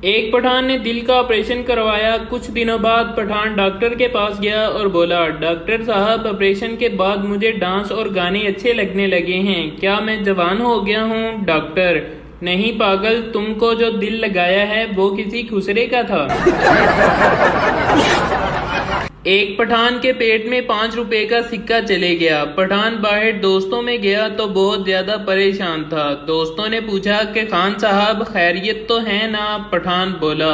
एक पठान ने दिल का ऑपरेशन करवाया। कुछ दिनों बाद पठान डॉक्टर के पास गया और बोला, डॉक्टर साहब, ऑपरेशन के बाद मुझे डांस और गाने अच्छे लगने लगे हैं। क्या मैं जवान हो गया हूँ? डॉक्टर, नहीं पागल, तुमको जो दिल लगाया है वो किसी खुसरे का था। एक पठान के पेट में 5 रुपए का सिक्का चले गया। पठान बाहर दोस्तों में गया तो बहुत ज्यादा परेशान था। दोस्तों ने पूछा कि खान साहब खैरियत तो है ना? पठान बोला,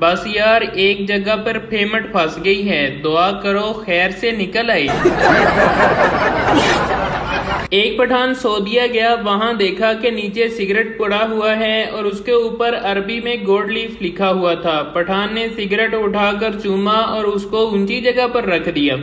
बस यार एक जगह पर फेमट फंस गई है, दुआ करो खैर से निकल आई। एक पठान सऊदीया गया, वहां देखा कि नीचे सिगरेट पड़ा हुआ है और उसके ऊपर अरबी में गोल्ड लीफ लिखा हुआ था। पठान ने सिगरेट उठाकर चूमा और उसको ऊंची जगह पर रख दिया।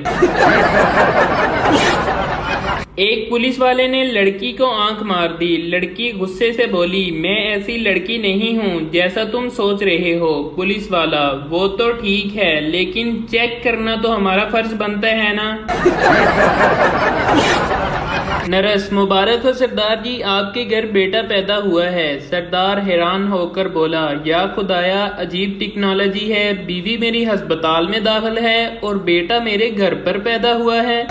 एक पुलिस वाले ने लड़की को आंख मार दी। लड़की गुस्से से बोली, मैं ऐसी लड़की नहीं हूँ जैसा तुम सोच रहे हो। पुलिस वाला, वो तो ठीक है, लेकिन चेक करना तो हमारा फर्ज बनता है ना। नरस, मुबारक हो सरदार जी, आपके घर बेटा पैदा हुआ है। सरदार हैरान होकर बोला, या खुदाया, अजीब टेक्नोलॉजी है, बीवी मेरी अस्पताल में दाखिल है और बेटा मेरे घर पर पैदा हुआ है।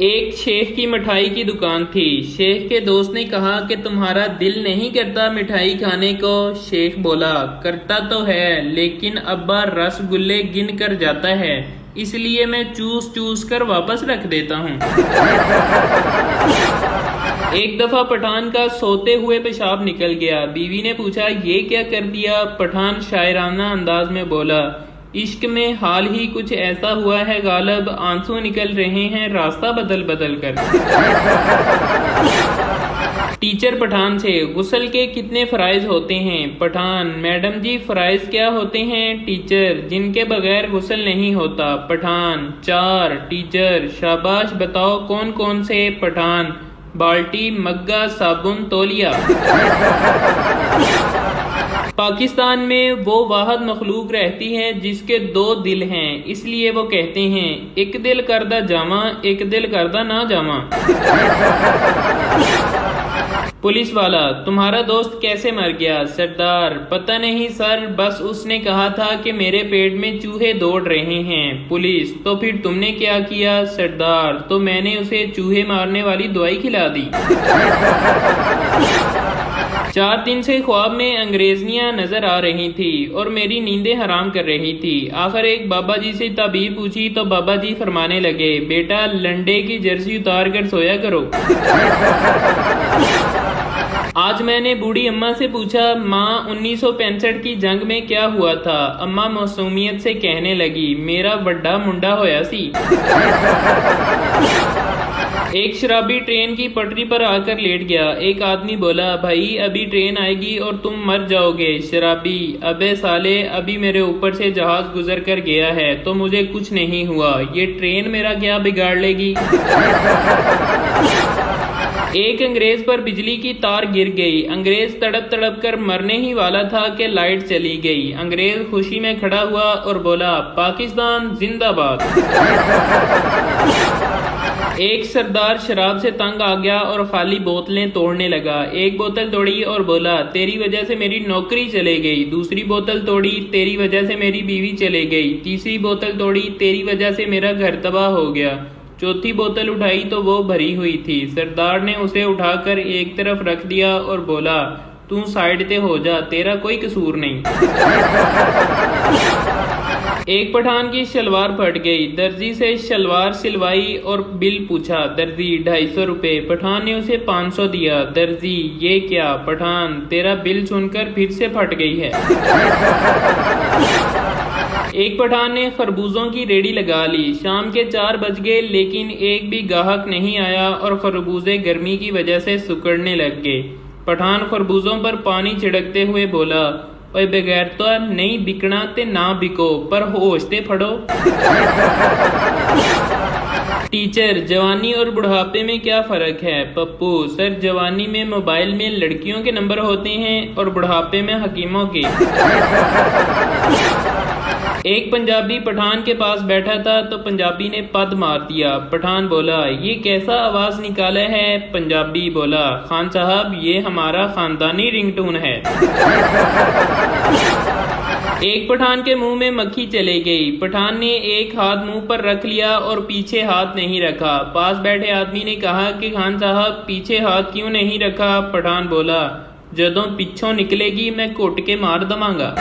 एक शेख की मिठाई की दुकान थी। शेख के दोस्त ने कहा कि तुम्हारा दिल नहीं करता मिठाई खाने को? शेख बोला, करता तो है, लेकिन अब्बा रसगुल्ले गिन कर जाता है, इसलिए मैं चूस चूस कर वापस रख देता हूँ। एक दफा पठान का सोते हुए पेशाब निकल गया। बीवी ने पूछा, ये क्या कर दिया? पठान शायराना अंदाज में बोला, इश्क में हाल ही कुछ ऐसा हुआ है गालब, आंसू निकल रहे हैं रास्ता बदल बदल कर। टीचर पठान से, गुस्ल के कितने फराइज होते हैं? पठान, मैडम जी फराइज क्या होते हैं? टीचर, जिनके बगैर गुस्ल नहीं होता। पठान, 4। टीचर, शाबाश, बताओ कौन कौन से? पठान, बाल्टी, मग्गा, साबुन, तौलिया। पाकिस्तान में वो वाहद मखलूक रहती है जिसके 2 दिल हैं, इसलिए वो कहते हैं, एक दिल करदा जामा, एक दिल करदा ना जामा। पुलिस वाला, तुम्हारा दोस्त कैसे मर गया? सरदार, पता नहीं सर, बस उसने कहा था कि मेरे पेट में चूहे दौड़ रहे हैं। पुलिस, तो फिर तुमने क्या किया? सरदार, तो मैंने उसे चूहे मारने वाली दवाई खिला दी। 4 दिन से ख्वाब में अंग्रेजनियां नजर आ रही थी और मेरी नींदें हराम कर रही थी। आखिर एक बाबा जी से ताबीर पूछी तो बाबा जी फरमाने लगे, बेटा लंडे की जर्सी उतार कर सोया करो। आज मैंने बूढ़ी अम्मा से पूछा, माँ 1965 की जंग में क्या हुआ था? अम्मा मासूमियत से कहने लगी, मेरा बड़ा मुंडा होया सी। एक शराबी ट्रेन की पटरी पर आकर लेट गया। एक आदमी बोला, भाई अभी ट्रेन आएगी और तुम मर जाओगे। शराबी, अबे साले, अभी मेरे ऊपर से जहाज गुजर कर गया है तो मुझे कुछ नहीं हुआ, ये ट्रेन मेरा क्या बिगाड़ लेगी। एक अंग्रेज पर बिजली की तार गिर गई। अंग्रेज तड़प तड़प कर मरने ही वाला था कि लाइट चली गई। अंग्रेज खुशी में खड़ा हुआ और बोला, पाकिस्तान जिंदाबाद। एक सरदार शराब से तंग आ गया और खाली बोतलें तोड़ने लगा। एक बोतल तोड़ी और बोला, तेरी वजह से मेरी नौकरी चले गई। दूसरी बोतल तोड़ी, तेरी वजह से मेरी बीवी चले गई। तीसरी बोतल तोड़ी, तेरी वजह से मेरा घर तबाह हो गया। चौथी बोतल उठाई तो वो भरी हुई थी। सरदार ने उसे उठाकर एक तरफ रख दिया और बोला, तू साइड पे हो जा, तेरा कोई कसूर नहीं। एक पठान की शलवार फट गई। दर्जी से शलवार सिलवाई और बिल पूछा। दर्जी, 250 रुपए। पठान ने उसे 500 दिया। दर्जी, ये क्या? पठान, तेरा बिल सुनकर फिर से फट गई है। एक पठान ने खरबूजों की रेडी लगा ली। शाम के 4 बज गए लेकिन एक भी ग्राहक नहीं आया और खरबूजे गर्मी की वजह से सुकड़ने लग गए। पठान खरबूजों पर पानी छिड़कते हुए बोला, ओए बगैर तो नहीं बिकना ते ना बिको, पर होश ते फड़ो। टीचर, जवानी और बुढ़ापे में क्या फर्क है? पप्पू, सर जवानी में मोबाइल में लड़कियों के नंबर होते हैं और बुढ़ापे में हकीमों के। एक पंजाबी पठान के पास बैठा था तो पंजाबी ने पद मार दिया। पठान बोला, ये कैसा आवाज निकाला है? पंजाबी बोला, खान साहब ये हमारा खानदानी रिंगटोन है। एक पठान के मुंह में मक्खी चली गई। पठान ने एक हाथ मुंह पर रख लिया और पीछे हाथ नहीं रखा। पास बैठे आदमी ने कहा कि खान साहब पीछे हाथ क्यों नहीं रखा? पठान बोला, जदों पिछों निकलेगी मैं घुट के मार दवांगा।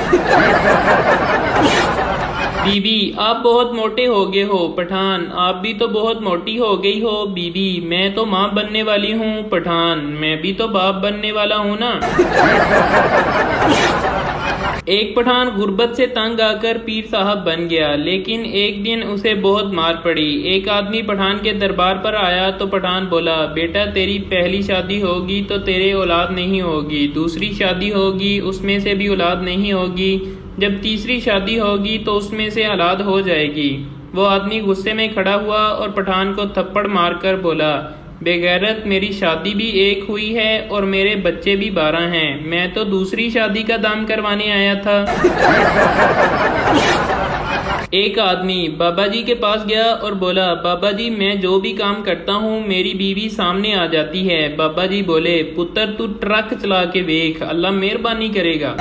बीवी, आप बहुत मोटे हो गए हो। पठान, आप भी तो बहुत मोटी हो गई हो। बीवी, मैं तो माँ बनने वाली हूँ। पठान, मैं भी तो बाप बनने वाला हूँ ना। एक पठान गुर्बत से तंग आकर पीर साहब बन गया, लेकिन एक दिन उसे बहुत मार पड़ी। एक आदमी पठान के दरबार पर आया तो पठान बोला, बेटा तेरी पहली शादी होगी तो तेरे औलाद नहीं होगी, दूसरी शादी होगी उसमें से भी औलाद नहीं होगी, जब तीसरी शादी होगी तो उसमें से औलाद हो जाएगी। वो आदमी गुस्से में खड़ा हुआ और पठान को थप्पड़ मारकर बोला, बेगैरत, मेरी शादी भी एक हुई है और मेरे बच्चे भी 12 हैं। मैं तो दूसरी शादी का दाम करवाने आया था। एक आदमी बाबा जी के पास गया और बोला, बाबा जी मैं जो भी काम करता हूँ मेरी बीवी सामने आ जाती है। बाबा जी बोले, पुत्र तू ट्रक चला के देख, अल्लाह मेहरबानी करेगा।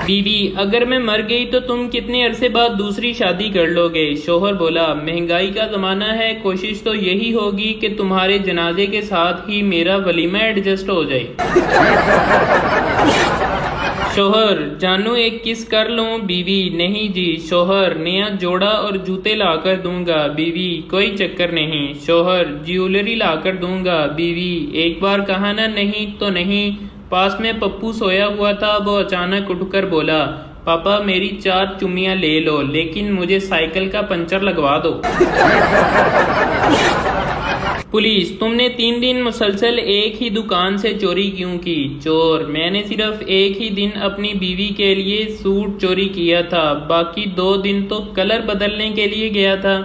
बीवी, अगर मैं मर गई तो तुम कितने अरसे बाद दूसरी शादी कर लोगे? शोहर बोला, महंगाई का जमाना है, कोशिश तो यही होगी कि तुम्हारे जनाजे के साथ ही मेरा वलीमा एडजस्ट हो जाए। शोहर, जानू एक किस कर लूं? बीवी, नहीं जी। शोहर, नया जोड़ा और जूते लाकर दूंगा। बीवी, कोई चक्कर नहीं। शोहर, ज्वेलरी लाकर दूंगा। बीवी, एक बार कहा ना नहीं तो नहीं। पास में पप्पू सोया हुआ था, वो अचानक उठकर बोला, पापा मेरी 4 चुम्मियां ले लो, लेकिन मुझे साइकिल का पंचर लगवा दो। पुलिस, तुमने 3 दिन मुसलसल एक ही दुकान से चोरी क्यों की? चोर, मैंने सिर्फ एक ही दिन अपनी बीवी के लिए सूट चोरी किया था, बाकी 2 दिन तो कलर बदलने के लिए गया था।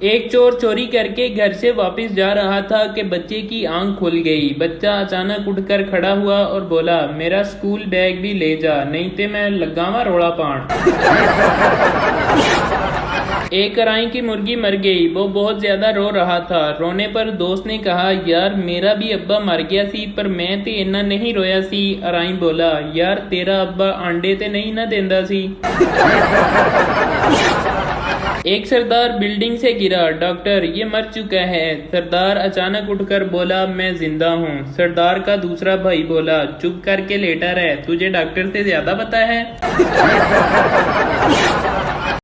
एक चोर चोरी करके घर से वापस जा रहा था कि बच्चे की आंख खुल गई। बच्चा अचानक उठकर खड़ा हुआ और बोला, मेरा स्कूल बैग भी ले जा, नहीं तो मैं लगावा रोड़ा पान। एक कराई की मुर्गी मर गई, वो बहुत ज्यादा रो रहा था। रोने पर दोस्त ने कहा, यार मेरा भी अब्बा मर गया सी, पर मैं ते इन्ना नहीं रोया सी। अराई बोला, यार तेरा अब्बा अंडे ते नहीं ना देंदा सी। एक सरदार बिल्डिंग से गिरा, डॉक्टर ये मर चुका है। सरदार अचानक उठकर बोला, मैं जिंदा हूँ। सरदार का दूसरा भाई बोला, चुप करके लेटा रहे, तुझे डॉक्टर से ज्यादा पता है।